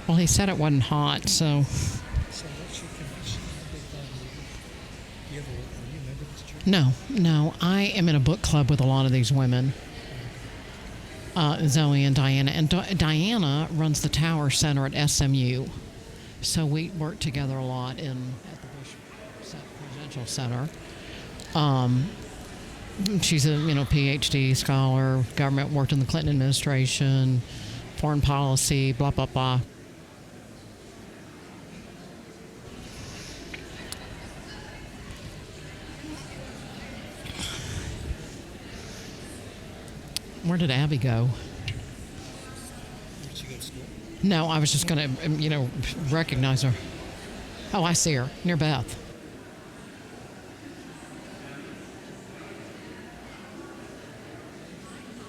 Well, he said it wasn't hot, so. So what's your connection with, are you a member of this church? No. I am in a book club with a lot of these women, Zoe and Diana. And Diana runs the Tower Center at SMU. So we work together a lot at the Bush Presidential Center. She's a PhD scholar, government, worked in the Clinton administration, foreign policy, blah, blah, blah. Where did Abby go? Did she go to school? No, I was just going to, recognize her. Oh, I see her, near Beth.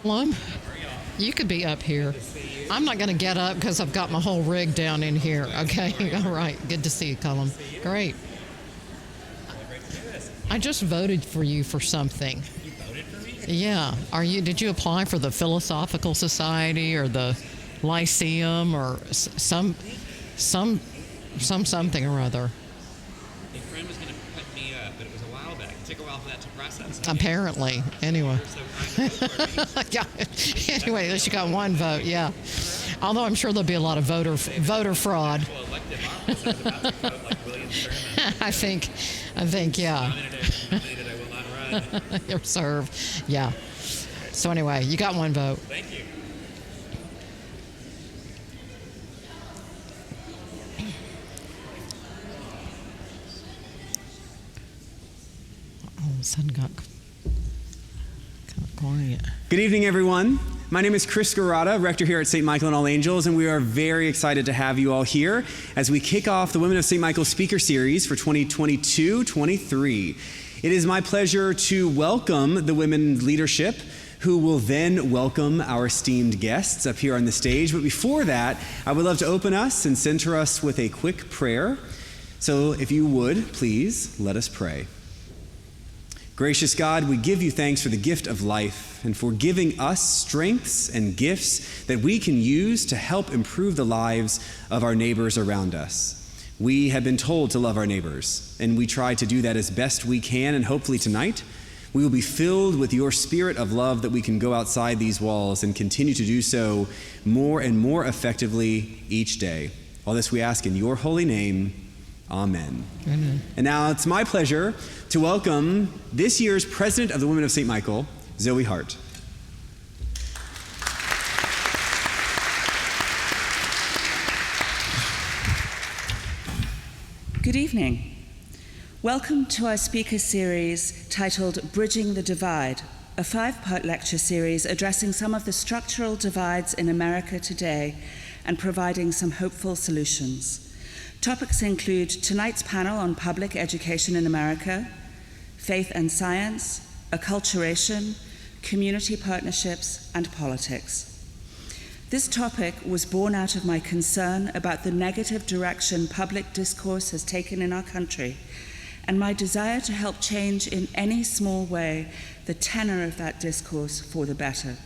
Plum, you could be up here. I'm not going to get up because I've got my whole rig down in here. Okay, all right. Good to see you, Cullum. Great. I just voted for you for something. You voted for me? Yeah. Did you apply for the Philosophical Society or the Lyceum or something or other? A friend was going to put me up, but it was a while back. It took a while for that to process. Apparently. Anyway. So kind of vote for me. Yeah. Anyway, at least you got one vote. Yeah. Although I'm sure there'll be a lot of voter fraud. Actual elective office. I was about to vote like William Sherman. I think, yeah. Nominated, I will not run. You're served. Yeah. So anyway, you got one vote. Thank you. All of a sudden got kind of quiet. Good evening, everyone. My name is Chris Garata, rector here at St. Michael and All Angels, and we are very excited to have you all here as we kick off the Women of St. Michael Speaker Series for 2022-23. It is my pleasure to welcome the women leadership, who will then welcome our esteemed guests up here on the stage. But before that, I would love to open us and center us with a quick prayer. So if you would, please, let us pray. Gracious God, we give you thanks for the gift of life and for giving us strengths and gifts that we can use to help improve the lives of our neighbors around us. We have been told to love our neighbors, and we try to do that as best we can, and hopefully tonight we will be filled with your spirit of love that we can go outside these walls and continue to do so more and more effectively each day. All this we ask in your holy name. Amen. Amen. And now it's my pleasure to welcome this year's President of the Women of St. Michael, Zoe Hart. Good evening. Welcome to our speaker series titled Bridging the Divide, a 5-part lecture series addressing some of the structural divides in America today and providing some hopeful solutions. Topics include tonight's panel on public education in America, faith and science, acculturation, community partnerships, and politics. This topic was born out of my concern about the negative direction public discourse has taken in our country, and my desire to help change in any small way the tenor of that discourse for the better.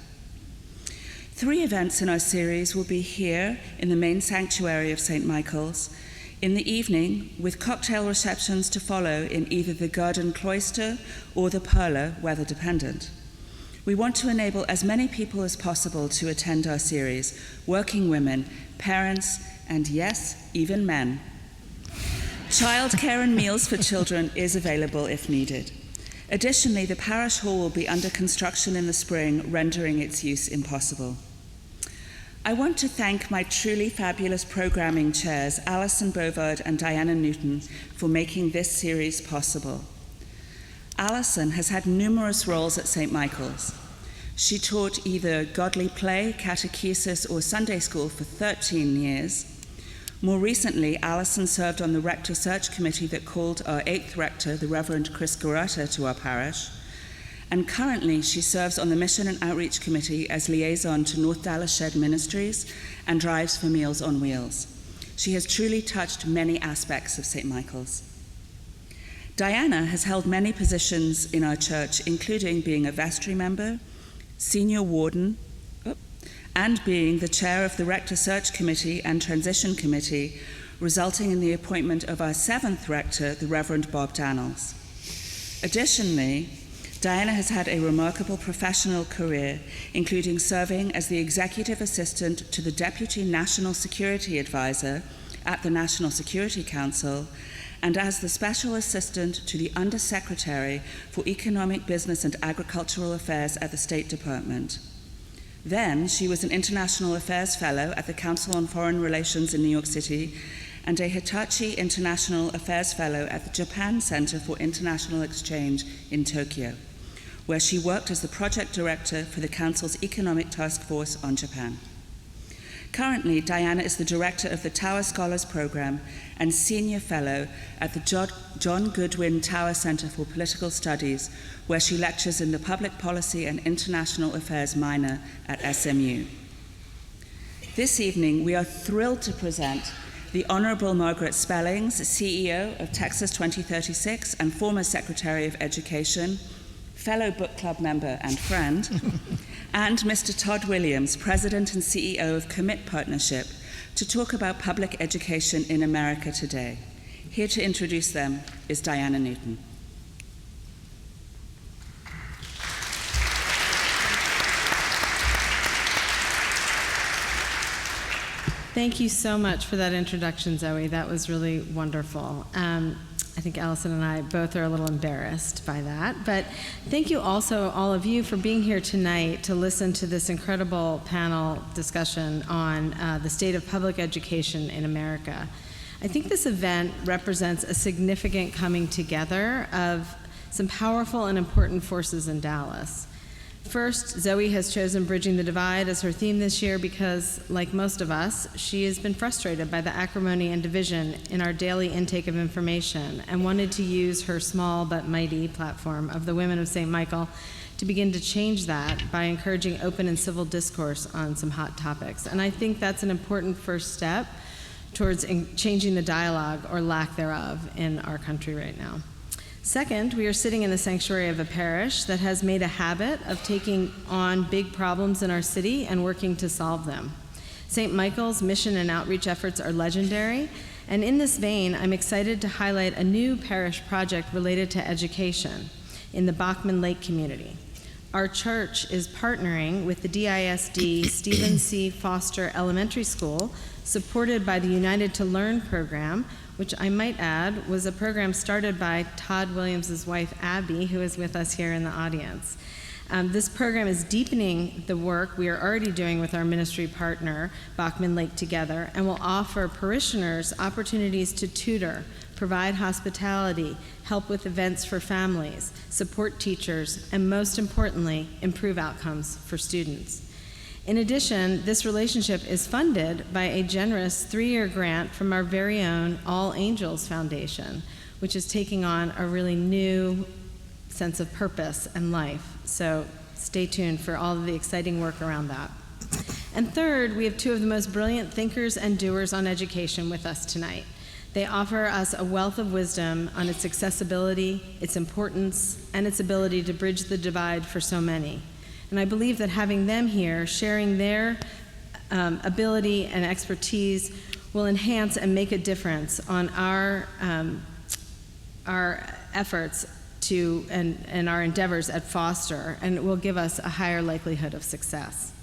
3 events in our series will be here in the main sanctuary of St. Michael's, in the evening, with cocktail receptions to follow in either the Garden Cloister or the Parlor, weather dependent. We want to enable as many people as possible to attend our series, working women, parents, and yes, even men. Childcare and meals for children is available if needed. Additionally, the parish hall will be under construction in the spring, rendering its use impossible. I want to thank my truly fabulous programming chairs, Alison Bovard and Diana Newton, for making this series possible. Alison has had numerous roles at St. Michael's. She taught either godly play, catechesis, or Sunday school for 13 years. More recently, Alison served on the rector search committee that called our 8th rector, the Reverend Chris Garata, to our parish. And currently, she serves on the Mission and Outreach Committee as liaison to North Dallas Shed Ministries and drives for Meals on Wheels. She has truly touched many aspects of St. Michael's. Diana has held many positions in our church, including being a vestry member, senior warden, and being the chair of the Rector Search Committee and Transition Committee, resulting in the appointment of our 7th rector, the Reverend Bob Dannels. Additionally, Diana has had a remarkable professional career, including serving as the executive assistant to the Deputy National Security Advisor at the National Security Council and as the special assistant to the Undersecretary for Economic, Business and Agricultural Affairs at the State Department. Then she was an International Affairs Fellow at the Council on Foreign Relations in New York City and a Hitachi International Affairs Fellow at the Japan Center for International Exchange in Tokyo, where she worked as the project director for the Council's Economic Task Force on Japan. Currently, Diana is the director of the Tower Scholars Program and senior fellow at the John Goodwin Tower Center for Political Studies, where she lectures in the Public Policy and International Affairs minor at SMU. This evening, we are thrilled to present the Honorable Margaret Spellings, CEO of Texas 2036 and former Secretary of Education, fellow book club member and friend, and Mr. Todd Williams, President and CEO of Commit Partnership, to talk about public education in America today. Here to introduce them is Diana Newton. Thank you so much for that introduction, Zoe. That was really wonderful. I think Allison and I both are a little embarrassed by that. But thank you also, all of you, for being here tonight to listen to this incredible panel discussion on the state of public education in America. I think this event represents a significant coming together of some powerful and important forces in Dallas. First, Zoe has chosen Bridging the Divide as her theme this year because, like most of us, she has been frustrated by the acrimony and division in our daily intake of information and wanted to use her small but mighty platform of the Women of St. Michael to begin to change that by encouraging open and civil discourse on some hot topics. And I think that's an important first step towards changing the dialogue, or lack thereof, in our country right now. Second, we are sitting in the sanctuary of a parish that has made a habit of taking on big problems in our city and working to solve them. St. Michael's mission and outreach efforts are legendary, and in this vein, I'm excited to highlight a new parish project related to education in the Bachman Lake community. Our church is partnering with the DISD Stephen C. Foster Elementary School, supported by the United to Learn program, which I might add was a program started by Todd Williams' wife, Abby, who is with us here in the audience. This program is deepening the work we are already doing with our ministry partner, Bachman Lake Together, and will offer parishioners opportunities to tutor, provide hospitality, help with events for families, support teachers, and most importantly, improve outcomes for students. In addition, this relationship is funded by a generous 3-year grant from our very own All Angels Foundation, which is taking on a really new sense of purpose and life. So stay tuned for all of the exciting work around that. And third, we have 2 of the most brilliant thinkers and doers on education with us tonight. They offer us a wealth of wisdom on its accessibility, its importance, and its ability to bridge the divide for so many. And I believe that having them here, sharing their ability and expertise, will enhance and make a difference on our efforts to and our endeavors at Foster, and it will give us a higher likelihood of success.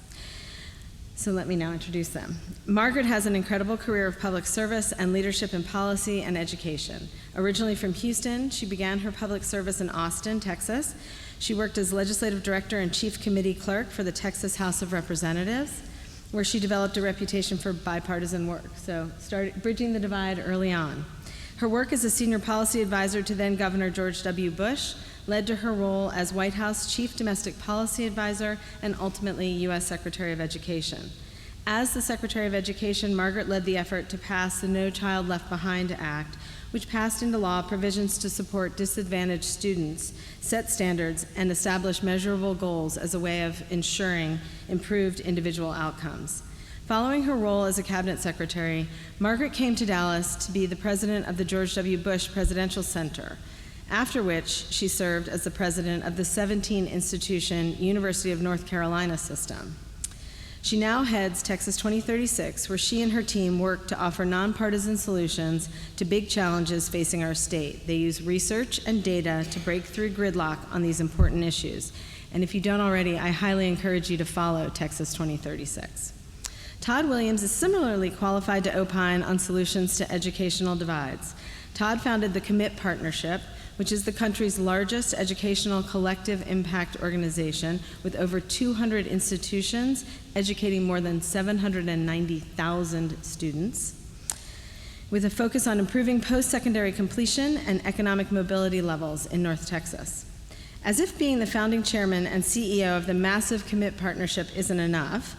So let me now introduce them. Margaret has an incredible career of public service and leadership in policy and education. Originally from Houston, she began her public service in Austin, Texas. She worked as legislative director and chief committee clerk for the Texas House of Representatives, where she developed a reputation for bipartisan work, so started bridging the divide early on. Her work as a senior policy advisor to then Governor George W. Bush led to her role as White House Chief Domestic Policy Advisor and ultimately U.S. Secretary of Education. As the Secretary of Education, Margaret led the effort to pass the No Child Left Behind Act, which passed into law provisions to support disadvantaged students, set standards, and establish measurable goals as a way of ensuring improved individual outcomes. Following her role as a cabinet secretary, Margaret came to Dallas to be the president of the George W. Bush Presidential Center, after which she served as the president of the 17-institution University of North Carolina system. She now heads Texas 2036, where she and her team work to offer nonpartisan solutions to big challenges facing our state. They use research and data to break through gridlock on these important issues. And if you don't already, I highly encourage you to follow Texas 2036. Todd Williams is similarly qualified to opine on solutions to educational divides. Todd founded the Commit Partnership, which is the country's largest educational collective impact organization with over 200 institutions educating more than 790,000 students, with a focus on improving post-secondary completion and economic mobility levels in North Texas. As if being the founding chairman and CEO of the massive Commit Partnership isn't enough,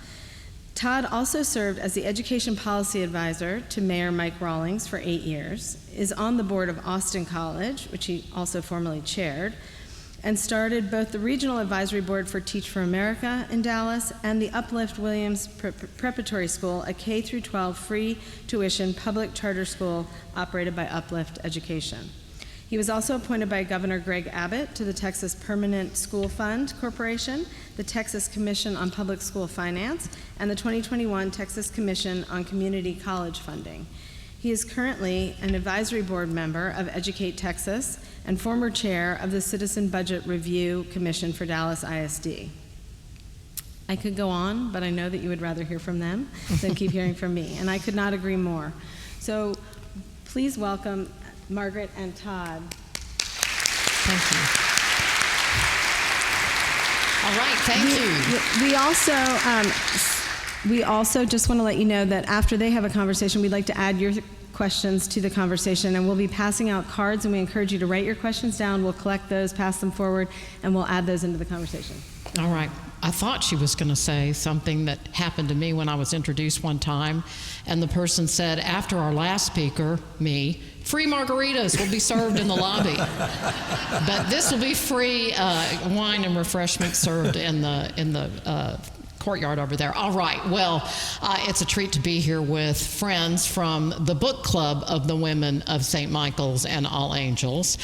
Todd also served as the education policy advisor to Mayor Mike Rawlings for 8 years, is on the board of Austin College, which he also formerly chaired, and started both the regional advisory board for Teach for America in Dallas and the Uplift Williams Preparatory School, a K-12 free tuition public charter school operated by Uplift Education. He was also appointed by Governor Greg Abbott to the Texas Permanent School Fund Corporation, the Texas Commission on Public School Finance, and the 2021 Texas Commission on Community College Funding. He is currently an advisory board member of Educate Texas and former chair of the Citizen Budget Review Commission for Dallas ISD. I could go on, but I know that you would rather hear from them than keep hearing from me, and I could not agree more. So please welcome Margaret and Todd. Thank you. All right, thank you. We also just want to let you know that after they have a conversation, we'd like to add your questions to the conversation, and we'll be passing out cards, and we encourage you to write your questions down. We'll collect those, pass them forward, and we'll add those into the conversation. All right. I thought she was going to say something that happened to me when I was introduced one time, and the person said, after our last speaker, me, free margaritas will be served in the lobby. But this will be free wine and refreshments served in the courtyard over there. All right, well, it's a treat to be here with friends from the book club of the Women of St. Michael's and All Angels,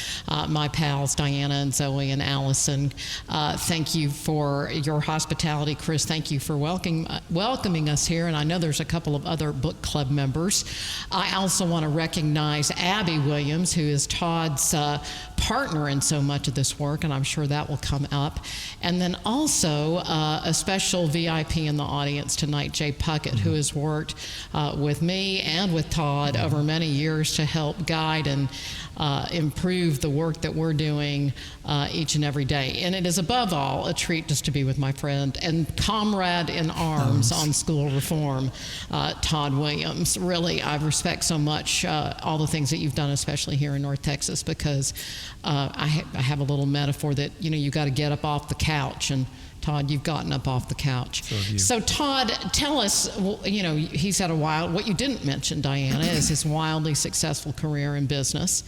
my pals Diana and Zoe and Allison. Thank you for your hospitality. Chris, thank you for welcoming us here, and I know there's a couple of other book club members. I also want to recognize Abby Williams, who is Todd's partner in so much of this work, and I'm sure that will come up. And then also a special VIP in the audience tonight, Jay Puckett, who has worked with me and with Todd over many years to help guide and improve the work that we're doing each and every day. And it is above all a treat just to be with my friend and comrade in arms on school reform, Todd Williams. Really, I respect so much all the things that you've done, especially here in North Texas, because I have a little metaphor that, you got to get up off the couch, and Todd, you've gotten up off the couch. So Todd, tell us, he's had what you didn't mention, Diana, is his wildly successful career in business,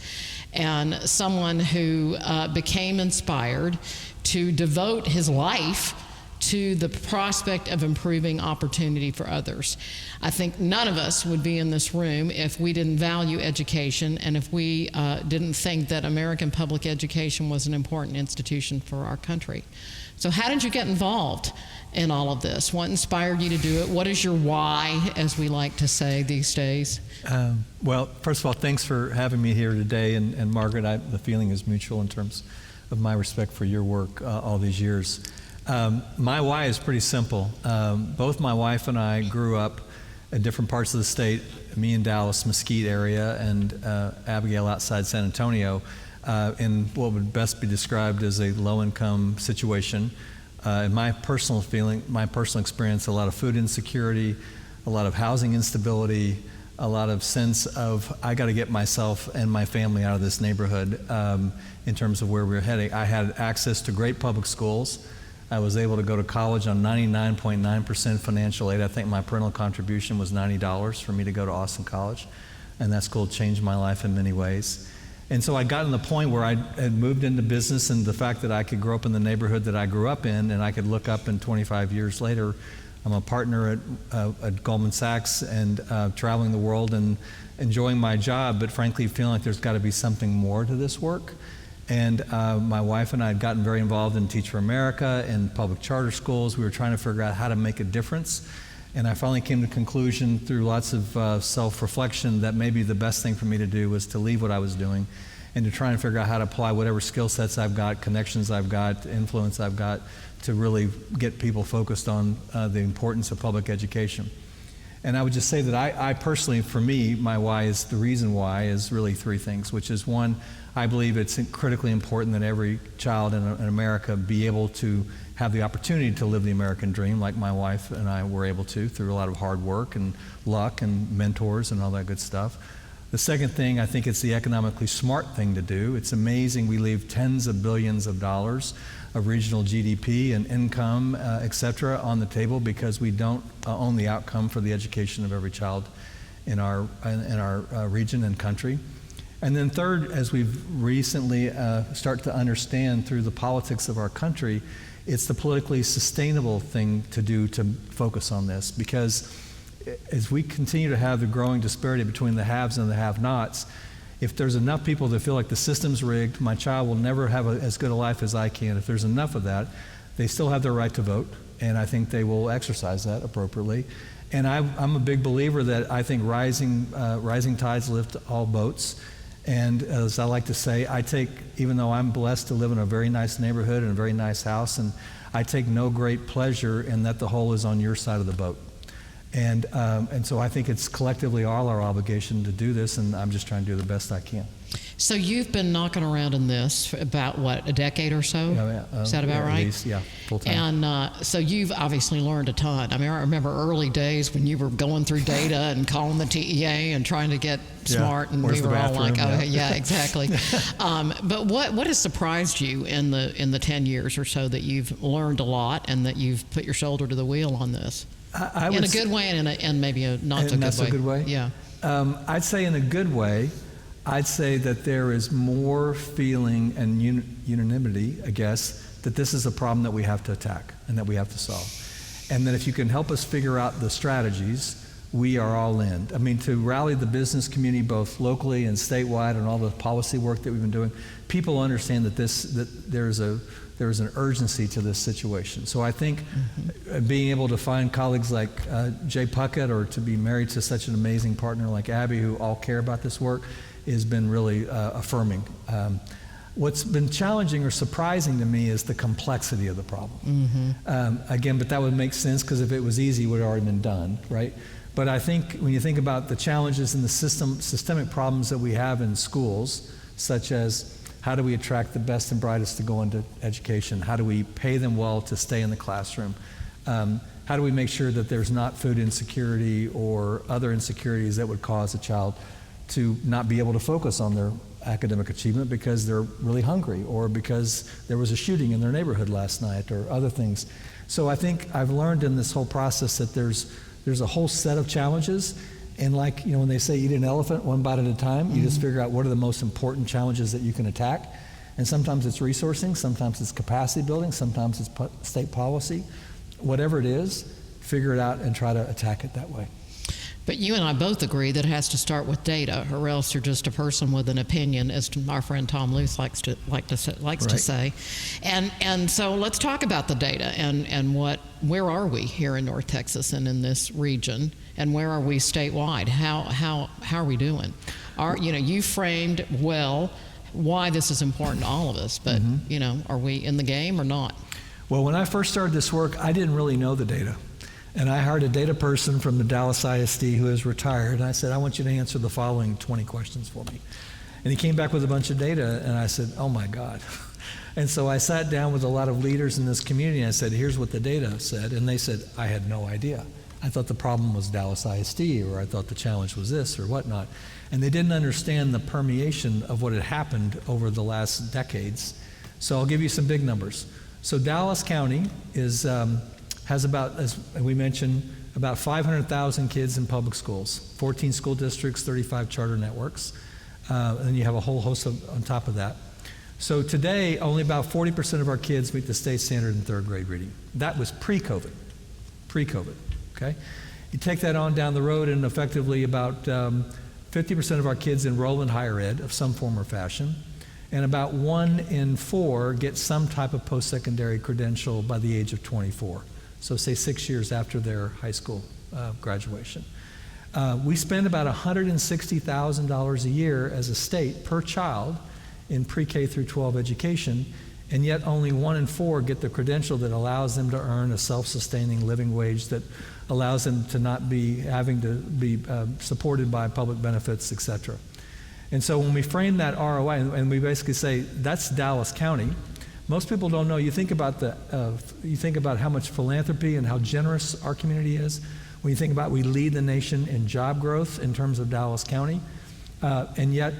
and someone who became inspired to devote his life to the prospect of improving opportunity for others. I think none of us would be in this room if we didn't value education and if we didn't think that American public education was an important institution for our country. So how did you get involved in all of this? What inspired you to do it? What is your why, as we like to say these days? Well, first of all, thanks for having me here today. And Margaret, the feeling is mutual in terms of my respect for your work all these years. My why is pretty simple. Both my wife and I grew up in different parts of the state, me in Dallas, Mesquite area, and Abigail outside San Antonio, in what would best be described as a low-income situation. In my personal experience, a lot of food insecurity, a lot of housing instability, a lot of sense of, I got to get myself and my family out of this neighborhood in terms of where we were heading. I had access to great public schools. I was able to go to college on 99.9% financial aid. I think my parental contribution was $90 for me to go to Austin College, and that school changed my life in many ways. And so I got to the point where I had moved into business, and the fact that I could grow up in the neighborhood that I grew up in, and I could look up, and 25 years later, I'm a partner at Goldman Sachs and traveling the world and enjoying my job, but frankly feeling like there's got to be something more to this work. And my wife and I had gotten very involved in Teach for America and public charter schools. We were trying to figure out how to make a difference. And I finally came to the conclusion through lots of self-reflection that maybe the best thing for me to do was to leave what I was doing and to try and figure out how to apply whatever skill sets I've got, connections I've got, influence I've got to really get people focused on the importance of public education. And I would just say that I personally, for me, my why is, the reason why is really three things, which is one, I believe it's critically important that every child in America be able to have the opportunity to live the American dream like my wife and I were able to through a lot of hard work and luck and mentors and all that good stuff. The second thing, I think it's the economically smart thing to do. It's amazing we leave tens of billions of dollars of regional GDP and income, et cetera, on the table because we don't own the outcome for the education of every child in our region and country. And then third, as we've recently start to understand through the politics of our country, it's the politically sustainable thing to do to focus on this, because as we continue to have the growing disparity between the haves and the have-nots, if there's enough people that feel like the system's rigged, my child will never have as good a life as I can, if there's enough of that, they still have their right to vote, and I think they will exercise that appropriately. And I'm a big believer that I think rising tides lift all boats. And as I like to say, even though I'm blessed to live in a very nice neighborhood and a very nice house, and I take no great pleasure in that the hole is on your side of the boat. And so I think it's collectively all our obligation to do this, and I'm just trying to do the best I can. So you've been knocking around in this for about, what, a decade or so? Is that about right? At least, yeah, full time. And so you've obviously learned a ton. I mean, I remember early days when you were going through data and calling the TEA and trying to get smart, and where's we were the all like, bathroom? oh, yeah, exactly. But what has surprised you in the 10 years or so that you've learned a lot and that you've put your shoulder to the wheel on this? In a good way and maybe a not so good way. Yeah. I'd say in a good way, I'd say that there is more feeling and unanimity, I guess, that this is a problem that we have to attack and that we have to solve. And that if you can help us figure out the strategies, we are all in. I mean, to rally the business community both locally and statewide and all the policy work that we've been doing, people understand that there's an urgency to this situation. So I think being able to find colleagues like Jay Puckett, or to be married to such an amazing partner like Abby, who all care about this work, has been really affirming. What's been challenging or surprising to me is the complexity of the problem. Again, but that would make sense because if it was easy, it would have already been done, right? But I think when you think about the challenges and the systemic problems that we have in schools, such as how do we attract the best and brightest to go into education? How do we pay them well to stay in the classroom? How do we make sure that there's not food insecurity or other insecurities that would cause a child to not be able to focus on their academic achievement because they're really hungry, or because there was a shooting in their neighborhood last night, or other things. So I think I've learned in this whole process that there's a whole set of challenges. And like, when they say eat an elephant one bite at a time, you just figure out what are the most important challenges that you can attack. And sometimes it's resourcing, sometimes it's capacity building, sometimes it's state policy. Whatever it is, figure it out and try to attack it that way. But you and I both agree that it has to start with data, or else you're just a person with an opinion, as our friend Tom Luce likes to say. And so let's talk about the data and where are we here in North Texas and in this region, and where are we statewide? How are we doing? You framed well why this is important to all of us, but are we in the game or not? Well, when I first started this work, I didn't really know the data. And I hired a data person from the Dallas ISD who is retired, and I said, I want you to answer the following 20 questions for me. And he came back with a bunch of data, and I said, oh my God. And so I sat down with a lot of leaders in this community, and I said, here's what the data said. And they said, I had no idea. I thought the problem was Dallas ISD, or I thought the challenge was this, or whatnot. And they didn't understand the permeation of what had happened over the last decades. So I'll give you some big numbers. So Dallas County has about, as we mentioned, about 500,000 kids in public schools, 14 school districts, 35 charter networks, and then you have a whole host on top of that. So today, only about 40% of our kids meet the state standard in third grade reading. That was pre-COVID, okay? You take that on down the road, and effectively about 50% of our kids enroll in higher ed of some form or fashion. and about 1 in 4 get some type of post-secondary credential by the age of 24. So say 6 years after their high school graduation. We spend about $160,000 a year as a state per child in pre-K through 12 education, and yet only 1 in 4 get the credential that allows them to earn a self-sustaining living wage that allows them to not be having to be supported by public benefits, et cetera. And so when we frame that ROI, and we basically say that's Dallas County, most people don't know. You think about how much philanthropy and how generous our community is. When you think about we lead the nation in job growth in terms of Dallas County, and yet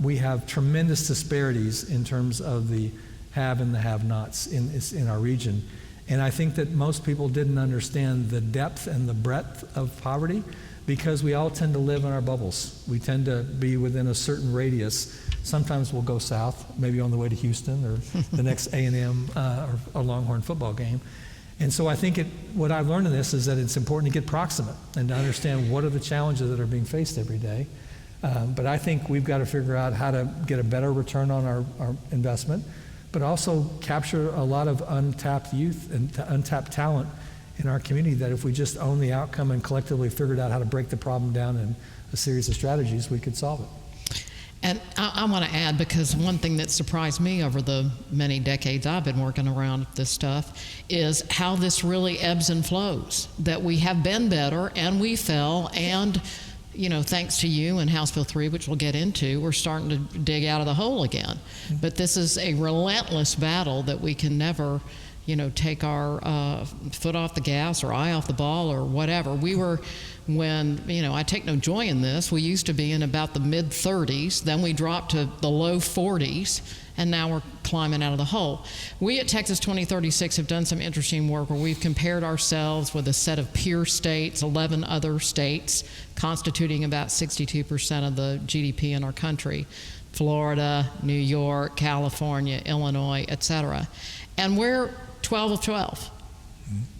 we have tremendous disparities in terms of the have and the have-nots in our region. And I think that most people didn't understand the depth and the breadth of poverty because we all tend to live in our bubbles. We tend to be within a certain radius. Sometimes we'll go south, maybe on the way to Houston or the next A&M or Longhorn football game. And so I think what I've learned in this is that it's important to get proximate and to understand what are the challenges that are being faced every day. But I think we've got to figure out how to get a better return on our investment, but also capture a lot of untapped youth and untapped talent in our community that if we just own the outcome and collectively figured out how to break the problem down in a series of strategies, we could solve it. And I want to add, because one thing that surprised me over the many decades I've been working around this stuff is how this really ebbs and flows, that we have been better and we fell, and thanks to you and House Bill 3, which we'll get into, we're starting to dig out of the hole again. But this is a relentless battle that we can never take our foot off the gas or eye off the ball or whatever. We were, when, I take no joy in this, we used to be in about the mid-30s, then we dropped to the low 40s, and now we're climbing out of the hole. We at Texas 2036 have done some interesting work where we've compared ourselves with a set of peer states, 11 other states, constituting about 62% of the GDP in our country: Florida, New York, California, Illinois, et cetera. And we're 12 of 12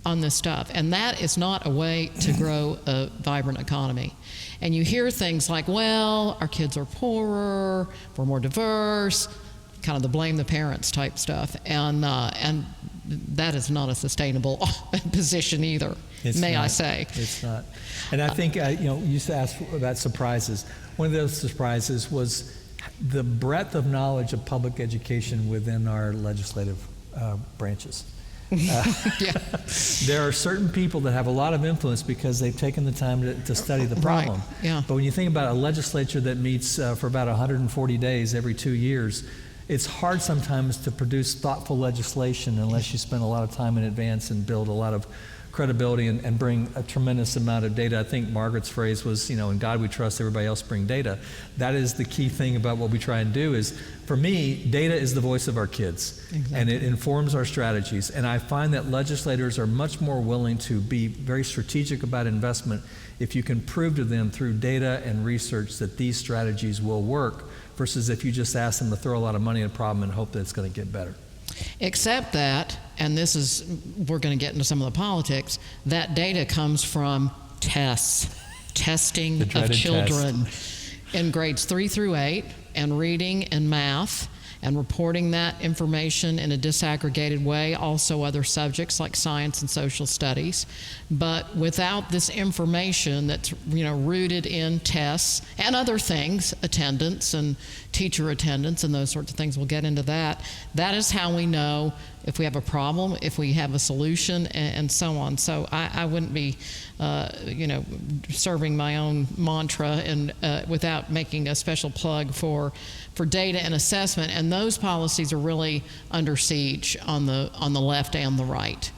on this stuff. And that is not a way to grow a vibrant economy. And you hear things like, well, our kids are poorer, we're more diverse, kind of the blame the parents type stuff. And that is not a sustainable position either, I say. It's not. And I think, you used to ask about surprises. One of those surprises was the breadth of knowledge of public education within our legislative branches. There are certain people that have a lot of influence because they've taken the time to study the problem. Right. Yeah. But when you think about a legislature that meets for about 140 days every 2 years, it's hard sometimes to produce thoughtful legislation unless you spend a lot of time in advance and build a lot of credibility and bring a tremendous amount of data. I think Margaret's phrase was, in God we trust, everybody else bring data. That is the key thing about what we try and do is, for me, data is the voice of our kids. Exactly. And it informs our strategies. And I find that legislators are much more willing to be very strategic about investment if you can prove to them through data and research that these strategies will work versus if you just ask them to throw a lot of money at a problem and hope that it's going to get better. Except that, and we're going to get into some of the politics, that data comes from testing of children in grades 3 through 8, and reading and math, and reporting that information in a disaggregated way, also other subjects like science and social studies. But without this information that's rooted in tests and other things, attendance and teacher attendance and those sorts of things, we'll get into that. That is how we know if we have a problem, if we have a solution, and so on. So I wouldn't be, serving my own mantra and without making a special plug for data and assessment. And those policies are really under siege on the left and the right.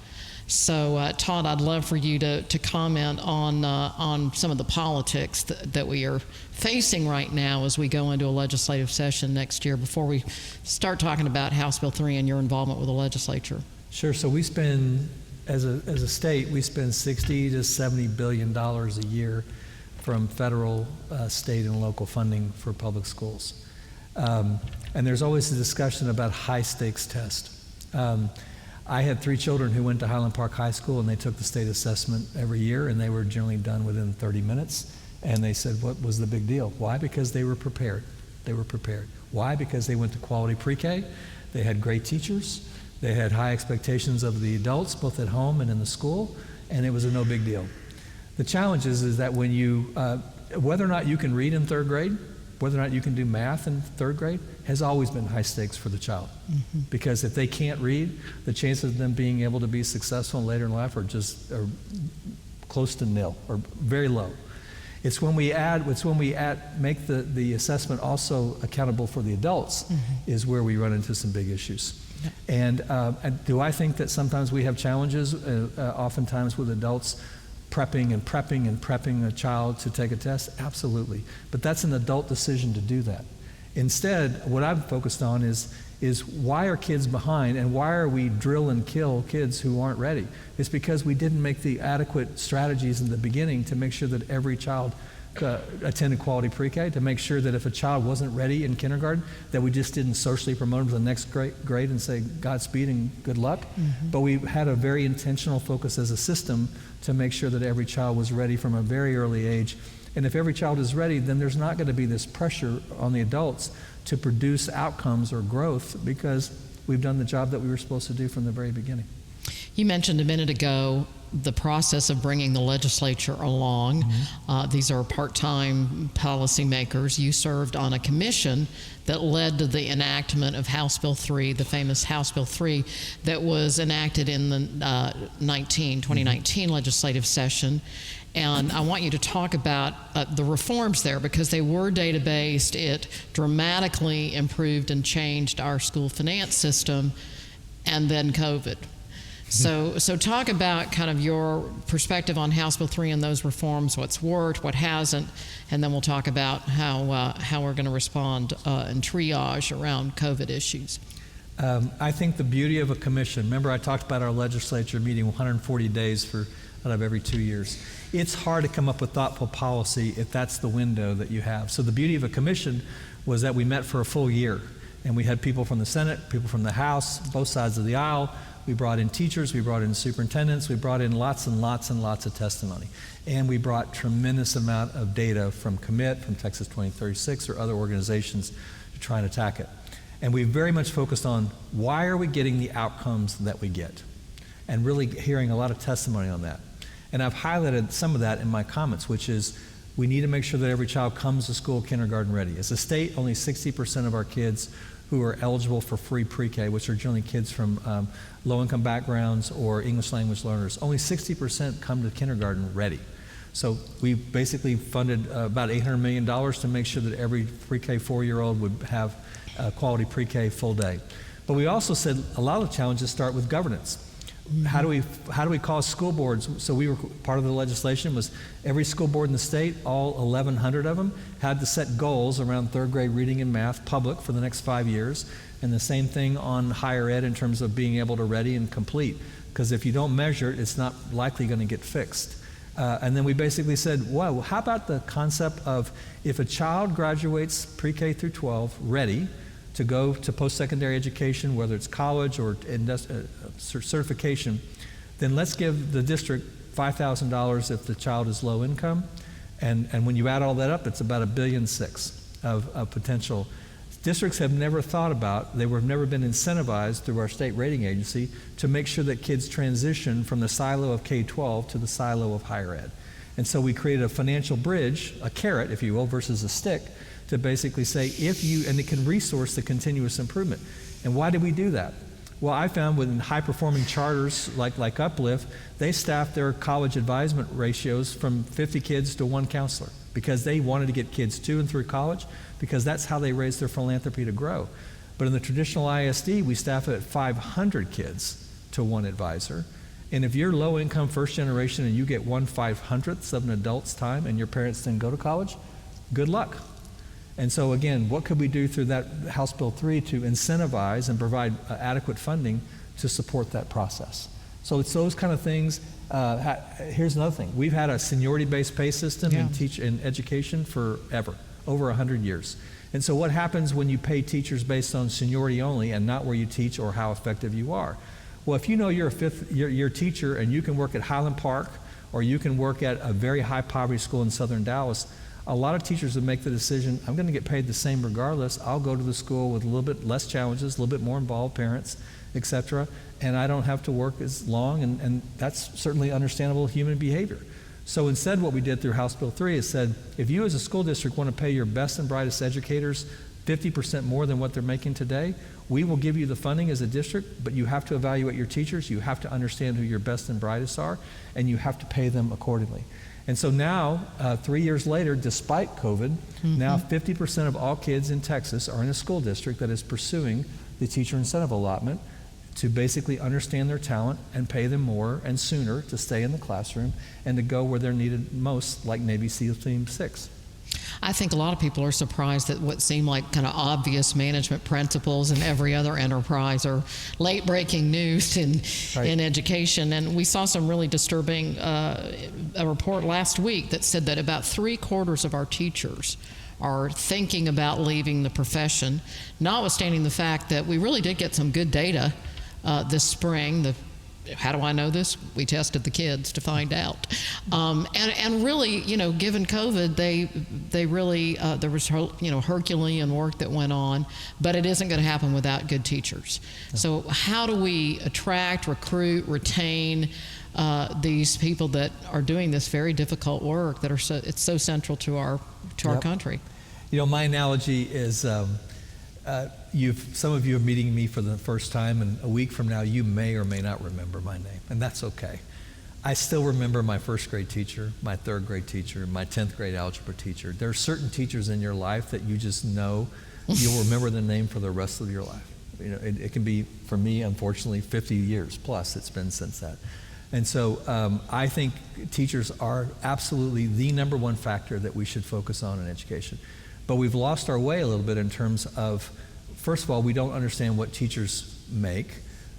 So Todd, I'd love for you to comment on some of the politics that we are facing right now as we go into a legislative session next year, before we start talking about House Bill 3 and your involvement with the legislature. Sure. So we spend, as a state, we spend $60 to $70 billion a year from federal, state, and local funding for public schools. And there's always a discussion about high-stakes tests. I had 3 children who went to Highland Park High School, and they took the state assessment every year, and they were generally done within 30 minutes. And they said, what was the big deal? Why? Because they were prepared. They were prepared. Why? Because they went to quality pre-K. They had great teachers. They had high expectations of the adults, both at home and in the school, and it was a no big deal. The challenge is that when you, whether or not you can read in third grade, whether or not you can do math in third grade, has always been high stakes for the child. Mm-hmm. Because if they can't read, the chances of them being able to be successful later in life are close to nil, or very low. It's when we make the assessment also accountable for the adults, mm-hmm. is where we run into some big issues. Yep. And do I think that sometimes we have challenges, oftentimes with adults prepping a child to take a test? Absolutely. But that's an adult decision to do that. Instead, what I've focused on is why are kids behind, and why are we drill and kill kids who aren't ready? It's because we didn't make the adequate strategies in the beginning to make sure that every child attended quality pre-K, to make sure that if a child wasn't ready in kindergarten, that we just didn't socially promote them to the next grade and say Godspeed and good luck. Mm-hmm. But we had a very intentional focus as a system to make sure that every child was ready from a very early age. And if every child is ready, then there's not going to be this pressure on the adults to produce outcomes or growth, because we've done the job that we were supposed to do from the very beginning. You mentioned a minute ago the process of bringing the legislature along. Mm-hmm. These are part-time policymakers. You served on a commission that led to the enactment of House Bill 3, the famous House Bill 3, that was enacted in the 2019 mm-hmm. legislative session. And I want you to talk about the reforms there, because they were data-based. It dramatically improved and changed our school finance system, and then COVID. So talk about kind of your perspective on House Bill 3 and those reforms, what's worked, what hasn't, and then we'll talk about how we're going to respond and triage around COVID issues. I think the beauty of a commission, remember I talked about our legislature meeting 140 days out of every 2 years. It's hard to come up with thoughtful policy if that's the window that you have. So the beauty of a commission was that we met for a full year, and we had people from the Senate, people from the House, both sides of the aisle. We brought in teachers, we brought in superintendents, we brought in lots and lots and lots of testimony. And we brought tremendous amount of data from Commit, from Texas 2036, or other organizations to try and attack it. And we very much focused on why are we getting the outcomes that we get, and really hearing a lot of testimony on that. And I've highlighted some of that in my comments, which is we need to make sure that every child comes to school kindergarten ready. As a state, only 60% of our kids who are eligible for free pre-K, which are generally kids from low-income backgrounds or English language learners, only 60% come to kindergarten ready. So we basically funded about $800 million to make sure that every pre-K 4-year-old would have quality pre-K full day. But we also said a lot of the challenges start with governance. Mm-hmm. How do we cause school boards? So we were part of the legislation was every school board in the state, all 1,100 of them, had to set goals around third grade reading and math public for the next 5 years, and the same thing on higher ed in terms of being able to ready and complete. Because if you don't measure it, it's not likely going to get fixed. And then we basically said, well, how about the concept of if a child graduates pre-K through 12 ready to go to post-secondary education, whether it's college or certification, then let's give the district $5,000 if the child is low income. And when you add all that up, it's about $1.6 billion of potential. Districts have never thought about, they have never been incentivized through our state rating agency to make sure that kids transition from the silo of K-12 to the silo of higher ed. And so we created a financial bridge, a carrot, if you will, versus a stick, to basically say and it can resource the continuous improvement. And why did we do that? Well, I found within high-performing charters like Uplift, they staffed their college advisement ratios from 50 kids to 1 counselor because they wanted to get kids to and through college, because that's how they raise their philanthropy to grow. But in the traditional ISD, we staff it at 500 kids to 1 advisor. And if you're low income first generation and you get 1/500th of an adult's time and your parents then go to college, good luck. And so again, what could we do through that House Bill 3 to incentivize and provide adequate funding to support that process? So it's those kind of things. Here's another thing. We've had a seniority-based pay system in education forever, over 100 years. And so what happens when you pay teachers based on seniority only and not where you teach or how effective you are? Well, if you know you're a fifth-year teacher and you can work at Highland Park or you can work at a very high-poverty school in southern Dallas, A lot of teachers would make the decision, I'm going to get paid the same regardless. I'll go to the school with a little bit less challenges, a little bit more involved parents, et cetera, and I don't have to work as long, and that's certainly understandable human behavior. So instead, what we did through House Bill 3 is said, if you as a school district want to pay your best and brightest educators 50% more than what they're making today, we will give you the funding as a district, but you have to evaluate your teachers, you have to understand who your best and brightest are, and you have to pay them accordingly. And so now, 3 years later, despite COVID, now 50% of all kids in Texas are in a school district that is pursuing the teacher incentive allotment to basically understand their talent and pay them more and sooner to stay in the classroom and to go where they're needed most, like Navy SEAL Team 6. I think a lot of people are surprised that what seem like kind of obvious management principles in every other enterprise are late-breaking news in education. And we saw some really disturbing a report last week that said that about 3/4 of our teachers are thinking about leaving the profession, notwithstanding the fact that we really did get some good data this spring. How do I know this? We tested the kids to find out. And really, given COVID, they really, there was, Herculean work that went on, but it isn't going to happen without good teachers. So how do we attract, recruit, retain these people that are doing this very difficult work that it's so central to our country? My analogy is, some of you are meeting me for the first time, and a week from now you may or may not remember my name, and that's okay. I still remember my first grade teacher, my third grade teacher, my 10th grade algebra teacher. There are certain teachers in your life that you just know you'll remember the name for the rest of your life. It can be, for me, unfortunately, 50 years plus it's been since that. And so I think teachers are absolutely the number one factor that we should focus on in education. But we've lost our way a little bit in terms of, first of all, we don't understand what teachers make.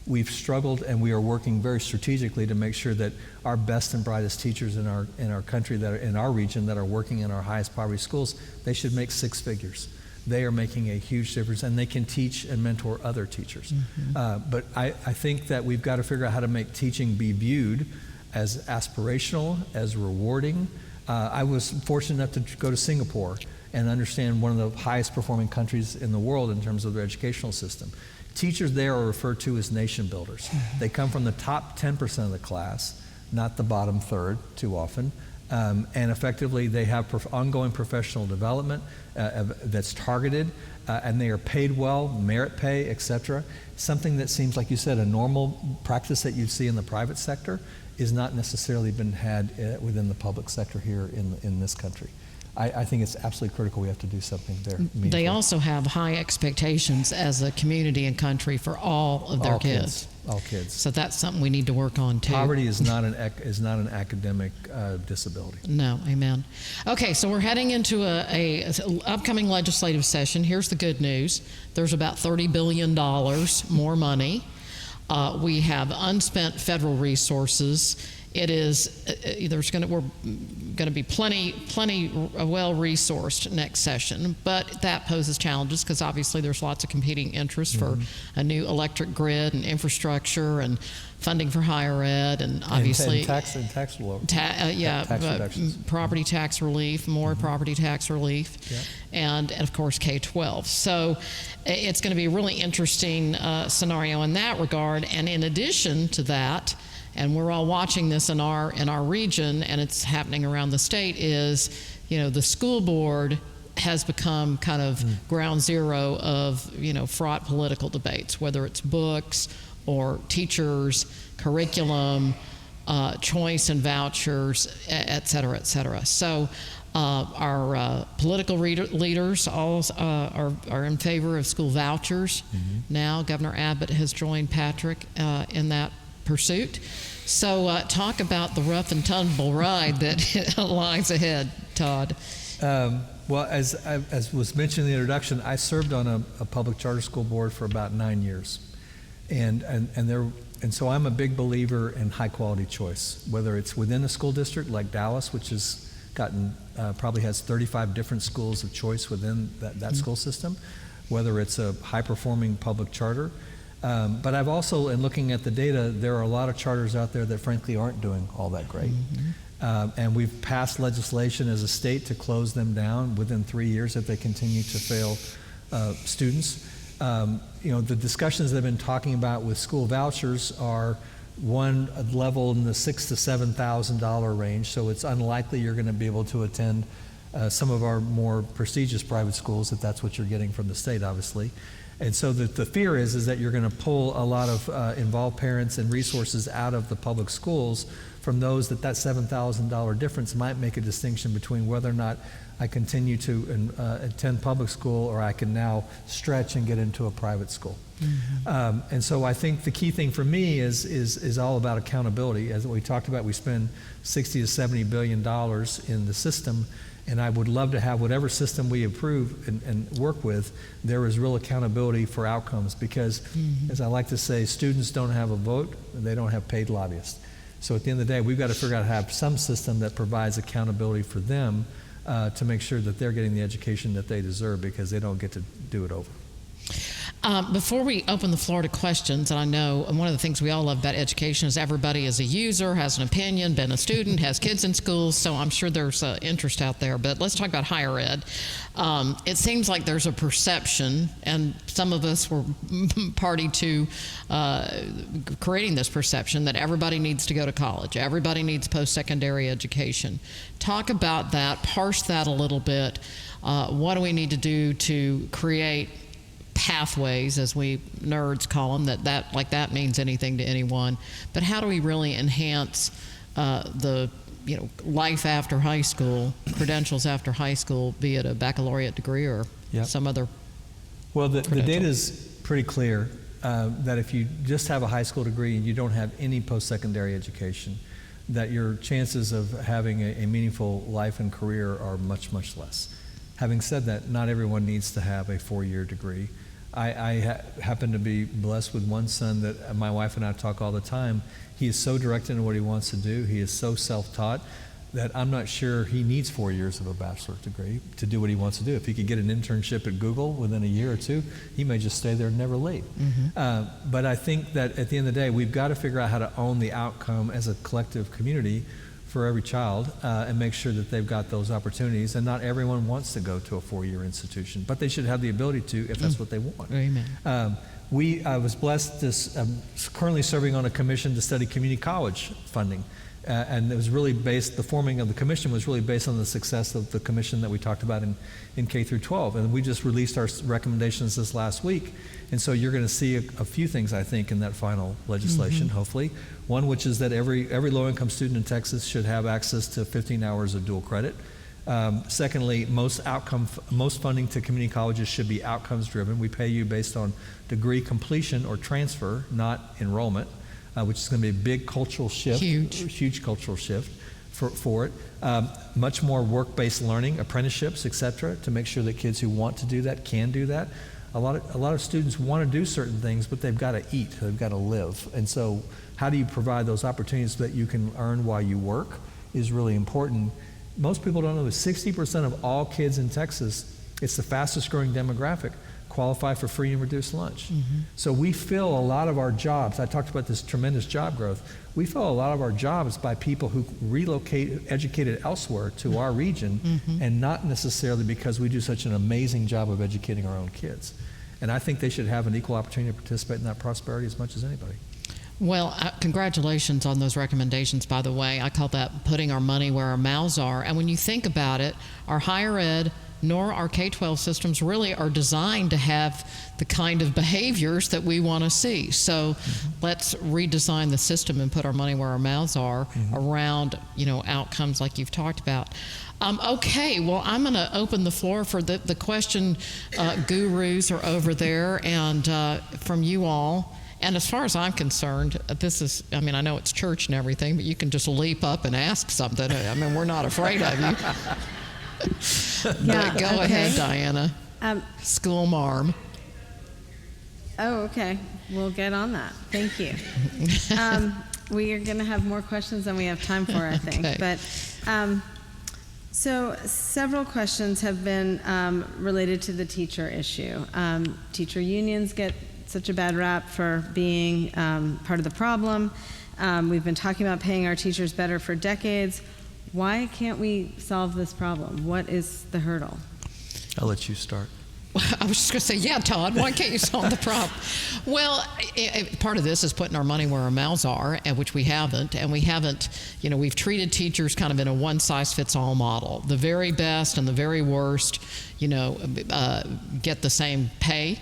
We've struggled, and we are working very strategically to make sure that our best and brightest teachers in our country, that are in our region, that are working in our highest poverty schools, they should make 6 figures. They are making a huge difference, and they can teach and mentor other teachers. But I think that we've got to figure out how to make teaching be viewed as aspirational, as rewarding. I was fortunate enough to go to Singapore and understand one of the highest performing countries in the world in terms of their educational system. Teachers there are referred to as nation builders. They come from the top 10% of the class, not the bottom third too often, and effectively they have ongoing professional development that's targeted, and they are paid well, merit pay, etc. Something that seems, like you said, a normal practice that you'd see in the private sector is not necessarily been had within the public sector here in this country. I think it's absolutely critical we have to do something there. They also have high expectations as a community and country for all of their kids. All kids. So that's something we need to work on too. Poverty is not an academic disability. No, amen. Okay, so we're heading into a upcoming legislative session. Here's the good news. There's about $30 billion more money. We have unspent federal resources. It is we're going to be plenty well resourced next session, but that poses challenges because obviously there's lots of competing interests for a new electric grid and infrastructure and funding for higher ed, and obviously tax reductions. Property tax relief, more property tax relief, and of course K-12. So it's going to be a really interesting scenario in that regard. And in addition to that, and we're all watching this in our region, and it's happening around the state, is, the school board has become kind of ground zero of, fraught political debates, whether it's books or teachers, curriculum, choice and vouchers, et cetera, et cetera. So our political leaders all are in favor of school vouchers. Now Governor Abbott has joined Patrick in that pursuit. So talk about the rough and tumble ride that lies ahead, Todd. Well, as was mentioned in the introduction, I served on a public charter school board for about 9 years, and so I'm a big believer in high quality choice, whether it's within a school district like Dallas, which has probably has 35 different schools of choice within that school system, whether it's a high performing public charter. But I've also, in looking at the data, there are a lot of charters out there that frankly aren't doing all that great. And we've passed legislation as a state to close them down within 3 years if they continue to fail students. The discussions they've been talking about with school vouchers are one level in the $6,000 to $7,000 range, so it's unlikely you're going to be able to attend some of our more prestigious private schools if that's what you're getting from the state, obviously. And so the fear is that you're going to pull a lot of involved parents and resources out of the public schools from those that $7,000 difference might make a distinction between whether or not I continue to attend public school or I can now stretch and get into a private school. Mm-hmm. And so I think the key thing for me is all about accountability. As we talked about, we spend $60 to $70 billion in the system, and I would love to have whatever system we approve and work with, there is real accountability for outcomes because, as I like to say, students don't have a vote, and they don't have paid lobbyists. So at the end of the day, we've got to figure out how to have some system that provides accountability for them to make sure that they're getting the education that they deserve because they don't get to do it over. Before we open the floor to questions, and I know one of the things we all love about education is everybody is a user, has an opinion, been a student, has kids in schools, so I'm sure there's interest out there. But let's talk about higher ed. It seems like there's a perception, and some of us were party to creating this perception that everybody needs to go to college, everybody needs post-secondary education. Talk about that, parse that a little bit. What do we need to do to create pathways, as we nerds call them, that means anything to anyone, but how do we really enhance the life after high school, credentials after high school, be it a baccalaureate degree or some other Well, the data is pretty clear that if you just have a high school degree and you don't have any post-secondary education, that your chances of having a meaningful life and career are much, much less. Having said that, not everyone needs to have a 4-year degree. I happen to be blessed with one son that my wife and I talk all the time. He is so directed in what he wants to do. He is so self-taught that I'm not sure he needs 4 years of a bachelor's degree to do what he wants to do. If he could get an internship at Google within a year or two, he may just stay there and never leave. Mm-hmm. But I think that at the end of the day, we've got to figure out how to own the outcome as a collective community for every child and make sure that they've got those opportunities. And not everyone wants to go to a 4-year institution, but they should have the ability to if that's what they want. Amen. I was blessed currently serving on a commission to study community college funding. And it was really the forming of the commission was really based on the success of the commission that we talked about in K through 12. And we just released our recommendations this last week. And so you're going to see a few things, I think, in that final legislation, hopefully. One, which is that every low-income student in Texas should have access to 15 hours of dual credit. Secondly, most funding to community colleges should be outcomes driven. We pay you based on degree completion or transfer, not enrollment, which is going to be a big cultural shift, huge cultural shift for it. Much more work-based learning, apprenticeships, et cetera, to make sure that kids who want to do that can do that. A lot of students want to do certain things, but they've got to eat, they've got to live. And so how do you provide those opportunities so that you can earn while you work is really important. Most people don't know that 60% of all kids in Texas, it's the fastest growing demographic, qualify for free and reduced lunch. So we fill a lot of our jobs. I talked about this tremendous job growth. We fill a lot of our jobs by people who educated elsewhere to our region, and not necessarily because we do such an amazing job of educating our own kids. And I think they should have an equal opportunity to participate in that prosperity as much as anybody. Well, congratulations on those recommendations, by the way. I call that putting our money where our mouths are. And when you think about it, our higher ed nor our K-12 systems really are designed to have the kind of behaviors that we want to see. So let's redesign the system and put our money where our mouths are around, outcomes like you've talked about. Okay, well, I'm going to open the floor for the question gurus are over there, and from you all. And as far as I'm concerned, this is, I know it's church and everything, but you can just leap up and ask something. We're not afraid of you. Go ahead, Diana. School marm. Oh, okay. We'll get on that. Thank you. We are going to have more questions than we have time for, I think. Okay. But so several questions have been related to the teacher issue. Teacher unions get such a bad rap for being part of the problem. We've been talking about paying our teachers better for decades. Why can't we solve this problem? What is the hurdle? I'll let you start. I was just going to say, yeah, Todd, why can't you solve the problem? Well, part of this is putting our money where our mouths are, and which we haven't. And we haven't, we've treated teachers kind of in a one-size-fits-all model. The very best and the very worst, get the same pay.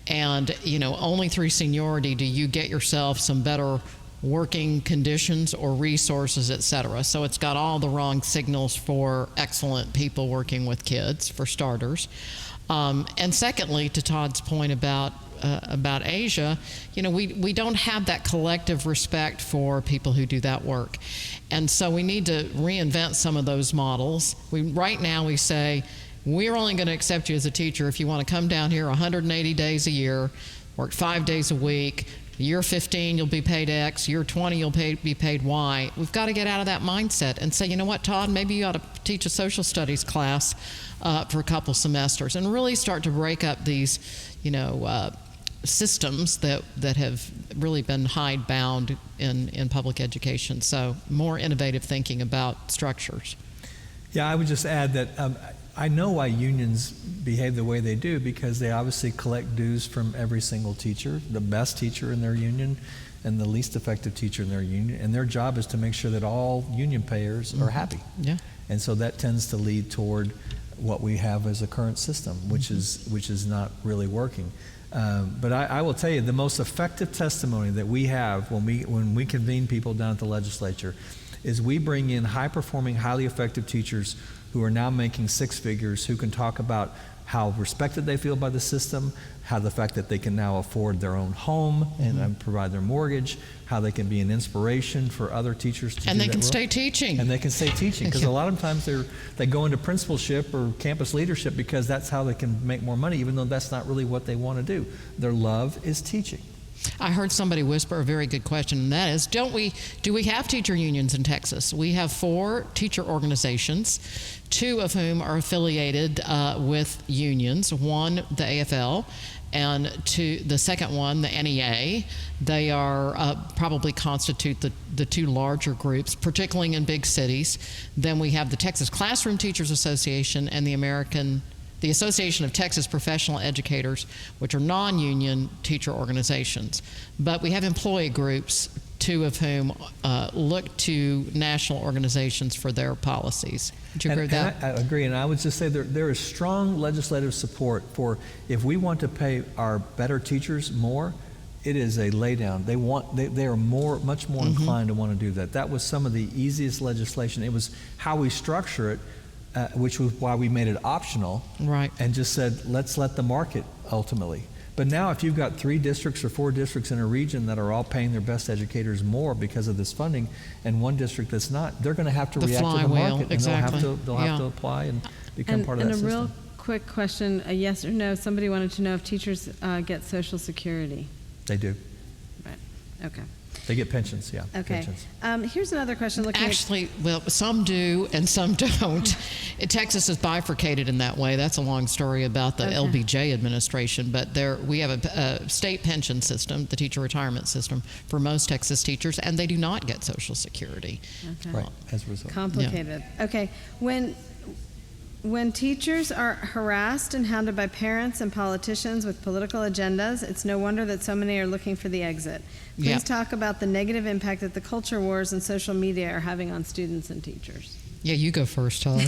And, only through seniority do you get yourself some better working conditions or resources, et cetera. So it's got all the wrong signals for excellent people working with kids, for starters. And secondly, to Todd's point about Asia, we don't have that collective respect for people who do that work. And so we need to reinvent some of those models. Right now we say, we're only going to accept you as a teacher if you want to come down here 180 days a year, work 5 days a week. Year 15, you'll be paid X. Year 20, you'll be paid Y. We've got to get out of that mindset and say, you know what, Todd, maybe you ought to teach a social studies class for a couple semesters and really start to break up these, systems that have really been hidebound in public education. So more innovative thinking about structures. Yeah, I would just add that I know why unions behave the way they do, because they obviously collect dues from every single teacher, the best teacher in their union and the least effective teacher in their union, and their job is to make sure that all union payers are happy. Yeah. And so that tends to lead toward what we have as a current system, which is not really working. But I will tell you, the most effective testimony that we have when we convene people down at the legislature is we bring in high-performing, highly effective teachers who are now making six figures, who can talk about how respected they feel by the system, how the fact that they can now afford their own home and provide their mortgage, how they can be an inspiration for other teachers to and do they that can work. stay teaching. And they can stay teaching, because a lot of times they go into principalship or campus leadership because that's how they can make more money, even though that's not really what they want to do. Their love is teaching. I heard somebody whisper a very good question, and that is, do we have teacher unions in Texas? We have 4 teacher organizations, 2 of whom are affiliated with unions, one, the AFL, and the second one, the NEA. They are probably constitute the 2 larger groups, particularly in big cities. Then we have the Texas Classroom Teachers Association and the Association of Texas Professional Educators, which are non-union teacher organizations. But we have employee groups, 2 of whom look to national organizations for their policies. Would you agree with that? I agree, and I would just say there is strong legislative support for, if we want to pay our better teachers more, it is a laydown. They are much more inclined to want to do that. That was some of the easiest legislation. It was how we structure it, which was why we made it optional, right? And just said, let's let the market ultimately. But now if you've got 3 districts or 4 districts in a region that are all paying their best educators more because of this funding, and one district that's not, they're going to have to react to the market. Exactly. And they'll have to apply and become part of that system. And a real quick question, a yes or no. Somebody wanted to know if teachers get Social Security. They do. Right. Okay. They get pensions, yeah. Okay. Pensions. Here's another question. Actually, well, some do and some don't. Texas is bifurcated in that way. That's a long story about the LBJ administration, but we have a state pension system, the teacher retirement system, for most Texas teachers, and they do not get Social Security. Okay. Right, as a result. Complicated. Yeah. Okay. When teachers are harassed and hounded by parents and politicians with political agendas, it's no wonder that so many are looking for the exit. Please talk about the negative impact that the culture wars and social media are having on students and teachers. Yeah, you go first, Todd.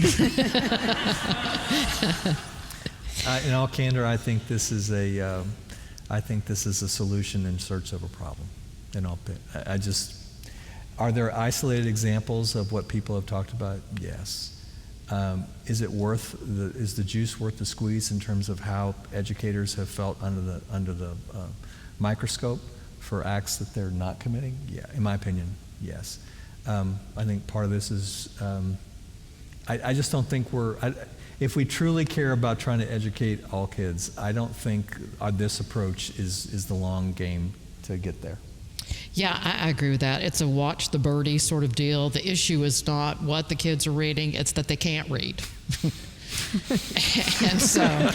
In all candor, I think this is a solution in search of a problem. Are there isolated examples of what people have talked about? Yes. Is the juice worth the squeeze in terms of how educators have felt under the microscope for acts that they're not committing? Yeah, in my opinion, yes. I think part of this is I just don't think if we truly care about trying to educate all kids, I don't think this approach is the long game to get there. Yeah, I agree with that. It's a watch the birdie sort of deal. The issue is not what the kids are reading, it's that they can't read. And so, and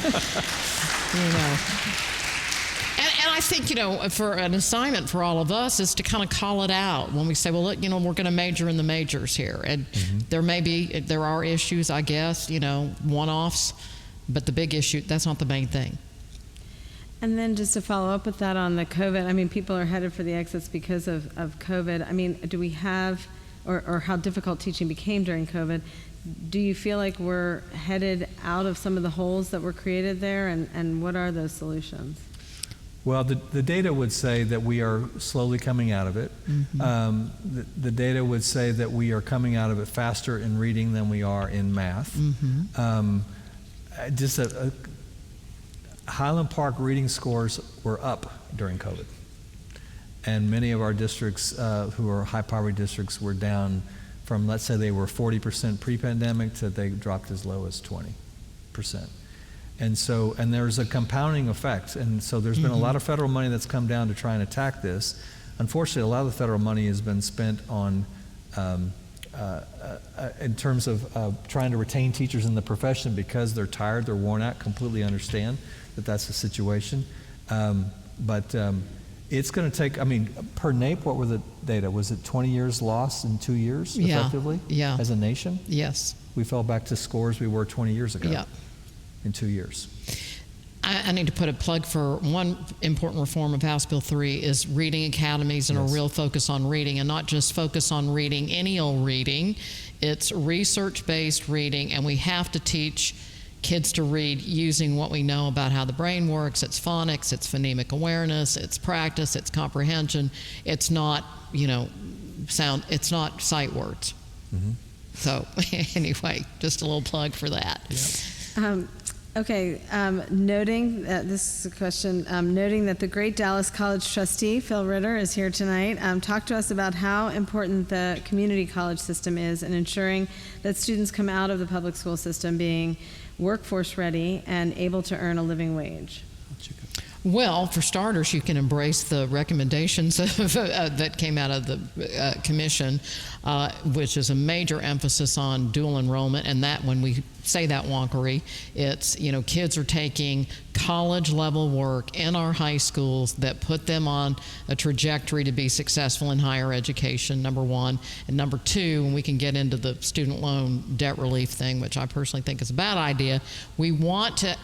I think, for an assignment for all of us is to kind of call it out when we say, well, look, we're going to major in the majors here. And there are issues, I guess, one-offs, but the big issue, that's not the main thing. And then just to follow up with that on the COVID, people are headed for the exits because of COVID. Do we have, or how difficult teaching became during COVID, do you feel like we're headed out of some of the holes that were created there, and what are those solutions? Well, the data would say that we are slowly coming out of it. The data would say that we are coming out of it faster in reading than we are in math. Highland Park reading scores were up during COVID. And many of our districts who are high poverty districts were down from, let's say they were 40% pre-pandemic to they dropped as low as 20%. And there's a compounding effect. And so there's been a lot of federal money that's come down to try and attack this. Unfortunately, a lot of the federal money has been spent on in terms of trying to retain teachers in the profession because they're tired, they're worn out, completely understand that that's the situation. But it's going to take, per NAEP, what were the data? Was it 20 years lost in 2 years, effectively, as a nation? Yes. We fell back to scores we were 20 years ago in 2 years. I need to put a plug for one important reform of House Bill 3 is reading academies and a real focus on reading, and not just focus on reading any old reading. It's research-based reading, and we have to teach kids to read using what we know about how the brain works. It's phonics, it's phonemic awareness, it's practice, it's comprehension. It's not, it's not sight words. So anyway, just a little plug for that. Noting that this is a question, noting that the great Dallas College trustee, Phil Ritter, is here tonight, talk to us about how important the community college system is in ensuring that students come out of the public school system being workforce ready and able to earn a living wage. Well, for starters, you can embrace the recommendations that came out of the commission, which is a major emphasis on dual enrollment. And that, when we say that wonkery, it's, kids are taking college level work in our high schools that put them on a trajectory to be successful in higher education, number one. And number two, when we can get into the student loan debt relief thing, which I personally think is a bad idea, we want to,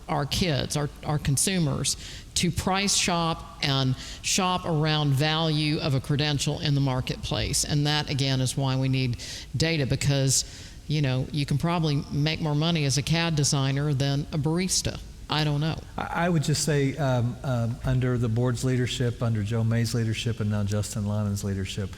our kids, our consumers, to price shop and shop around value of a credential in the marketplace. And that, again, is why we need data, because, you can probably make more money as a CAD designer than a barista. I don't know. I would just say under the board's leadership, under Joe May's leadership, and now Justin Lannon's leadership,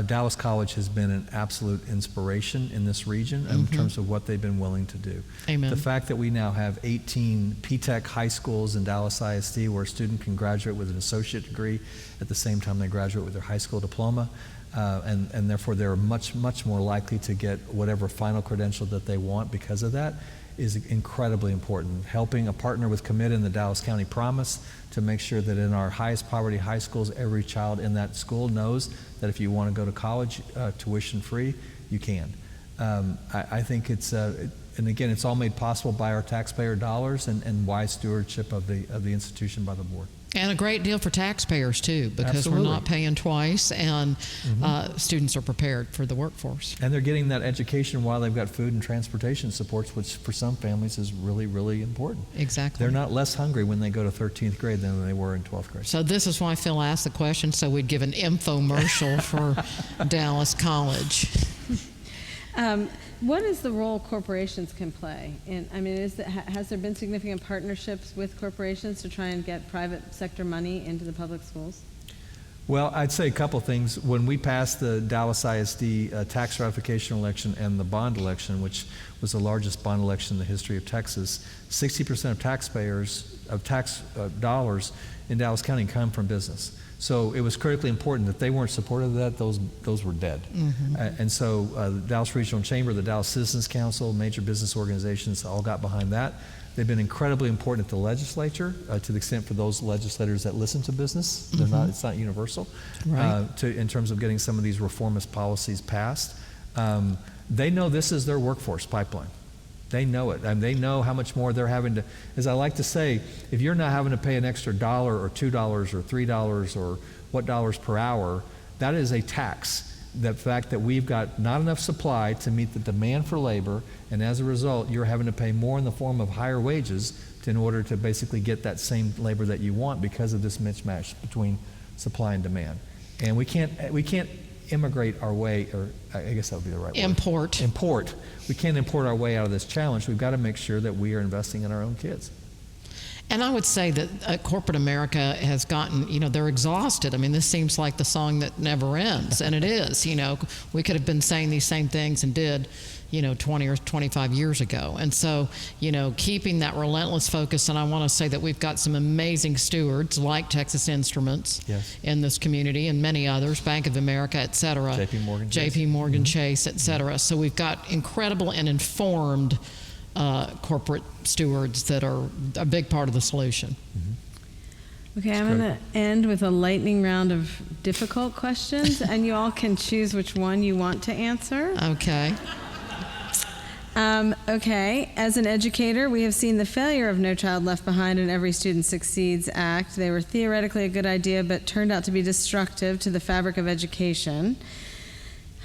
Dallas College has been an absolute inspiration in this region in terms of what they've been willing to do. Amen. The fact that we now have 18 P-TECH high schools in Dallas ISD where a student can graduate with an associate degree at the same time they graduate with their high school diploma, and therefore they're much more likely to get whatever final credential that they want because of that, is incredibly important. Helping a partner with Commit in the Dallas County Promise to make sure that in our highest poverty high schools, every child in that school knows that if you want to go to college tuition free, you can. I think it's, and again, it's all made possible by our taxpayer dollars and wise stewardship of the institution by the board. And a great deal for taxpayers, too, because we're not paying twice, and students are prepared for the workforce. And they're getting that education while they've got food and transportation supports, which for some families is really, really important. Exactly. They're not less hungry when they go to 13th grade than they were in 12th grade. So this is why Phil asked the question, so we'd give an infomercial for Dallas College. What is the role corporations can play? Has there been significant partnerships with corporations to try and get private sector money into the public schools? Well, I'd say a couple things. When we passed the Dallas ISD tax ratification election and the bond election, which was the largest bond election in the history of Texas, 60% of tax dollars in Dallas County come from business. So it was critically important that they weren't supportive of that; those were dead. And so the Dallas Regional Chamber, the Dallas Citizens Council, major business organizations all got behind that. They've been incredibly important at the legislature, to the extent for those legislators that listen to business. They're not; it's not universal. Right. In terms of getting some of these reformist policies passed, they know this is their workforce pipeline. They know it. They know how much more they're having to, as I like to say, if you're not having to pay an extra $1 or $2 or $3 or what dollars per hour, that is a tax. The fact that we've got not enough supply to meet the demand for labor, and as a result, you're having to pay more in the form of higher wages in order to basically get that same labor that you want because of this mismatch between supply and demand. And we can't immigrate our way, or I guess that would be the right word. Import. We can't import our way out of this challenge. We've got to make sure that we are investing in our own kids. And I would say that corporate America has gotten, they're exhausted. I mean, this seems like the song that never ends, and it is. We could have been saying these same things and did, 20 or 25 years ago. And so, keeping that relentless focus, and I want to say that we've got some amazing stewards like Texas Instruments in this community and many others, Bank of America, et cetera. JP Morgan Chase, et cetera. So we've got incredible and informed corporate stewards that are a big part of the solution. Okay, I'm going to end with a lightning round of difficult questions, and you all can choose which one you want to answer. Okay. Okay, as an educator, we have seen the failure of No Child Left Behind and Every Student Succeeds Act. They were theoretically a good idea, but turned out to be destructive to the fabric of education.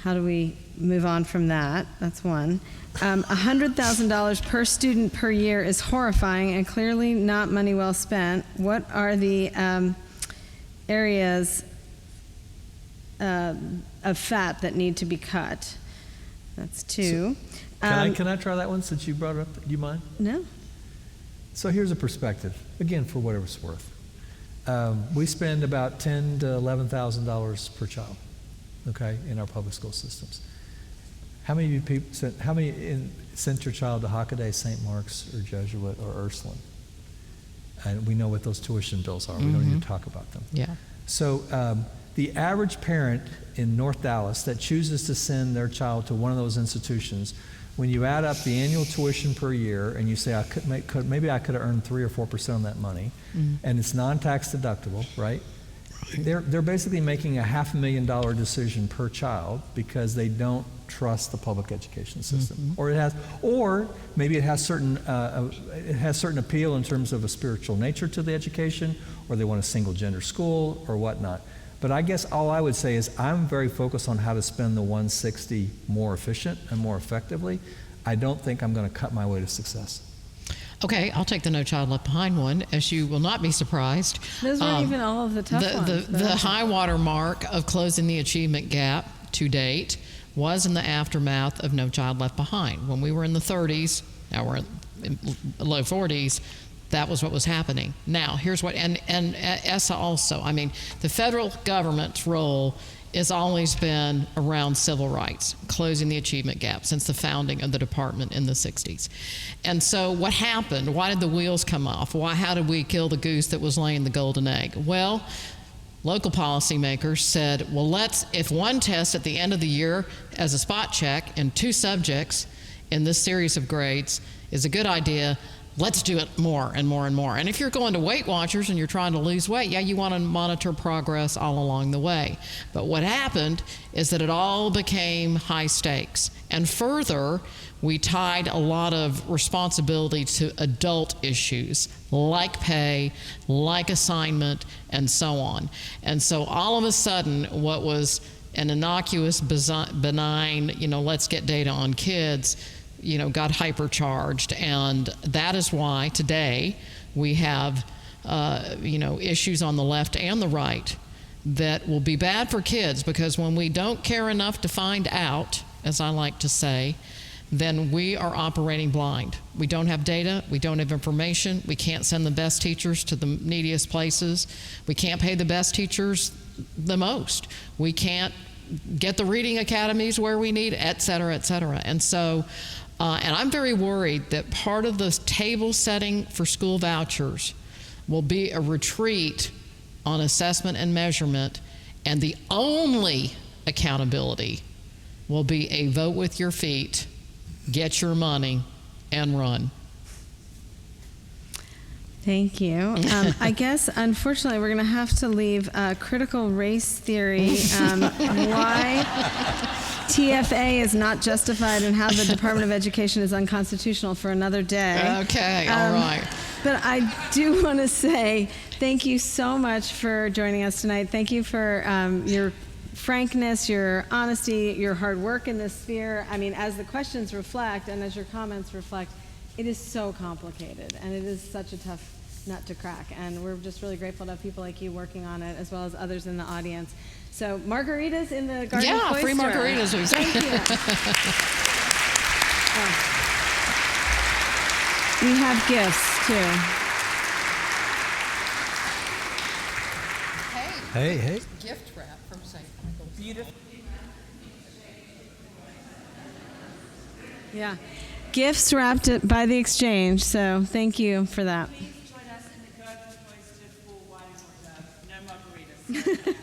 How do we move on from that? That's one. $100,000 per student per year is horrifying and clearly not money well spent. What are the areas of fat that need to be cut? That's two. Can I try that one since you brought it up? Do you mind? No. So here's a perspective, again, for what it's worth. We spend about $10,000 to $11,000 per child, okay, in our public school systems. How many of you sent your child to Hockaday, St. Mark's, or Jesuit, or Ursuline? And we know what those tuition bills are. We don't need to talk about them. Yeah. So the average parent in North Dallas that chooses to send their child to one of those institutions, when you add up the annual tuition per year and you say, maybe I could have earned 3 or 4% on that money, and it's non-tax deductible, right? They're basically making a $500,000 decision per child because they don't trust the public education system, or maybe it has certain appeal in terms of a spiritual nature to the education, or they want a single gender school or whatnot. But I guess all I would say is I'm very focused on how to spend the $160 more efficient and more effectively. I don't think I'm going to cut my way to success. Okay, I'll take the No Child Left Behind one, as you will not be surprised. Those weren't even all of the tough ones. The high water mark of closing the achievement gap to date was in the aftermath of No Child Left Behind. When we were in the 30s, now we're in low 40s, that was what was happening. Now, here's what, and ESSA also, I mean, the federal government's role has always been around civil rights, closing the achievement gap since the founding of the department in the 60s. And so what happened? Why did the wheels come off? How did we kill the goose that was laying the golden egg? Well, local policymakers said, well, if one test at the end of the year as a spot check in 2 subjects in this series of grades is a good idea, let's do it more and more and more. And if you're going to Weight Watchers and you're trying to lose weight, you want to monitor progress all along the way. But what happened is that it all became high stakes. And further, we tied a lot of responsibility to adult issues like pay, like assignment, and so on. And so all of a sudden, what was an innocuous, benign, let's get data on kids, got hypercharged. And that is why today we have, issues on the left and the right that will be bad for kids, because when we don't care enough to find out, as I like to say, then we are operating blind. We don't have data, we don't have information, we can't send the best teachers to the neediest places, we can't pay the best teachers the most, we can't get the reading academies where we need, et cetera, et cetera. And so, and I'm very worried that part of the table setting for school vouchers will be a retreat on assessment and measurement, and the only accountability will be a vote with your feet, get your money, and run. Thank you. I guess, unfortunately, we're going to have to leave critical race theory. Why TFA is not justified and how the Department of Education is unconstitutional for another day. Okay, all right. But I do want to say thank you so much for joining us tonight. Thank you for your frankness, your honesty, your hard work in this sphere. I mean, as the questions reflect and as your comments reflect, it is so complicated and it is such a tough nut to crack. And we're just really grateful to have people like you working on it, as well as others in the audience. So margaritas in the garden Yeah, cloister. free margaritas. Thank you. We have gifts too. Hey. Gift wrap from St. Michael's. Beautiful. Yeah. Gifts wrapped by the exchange, so thank you for that. Please join us in the garden cloister for wine or no margaritas.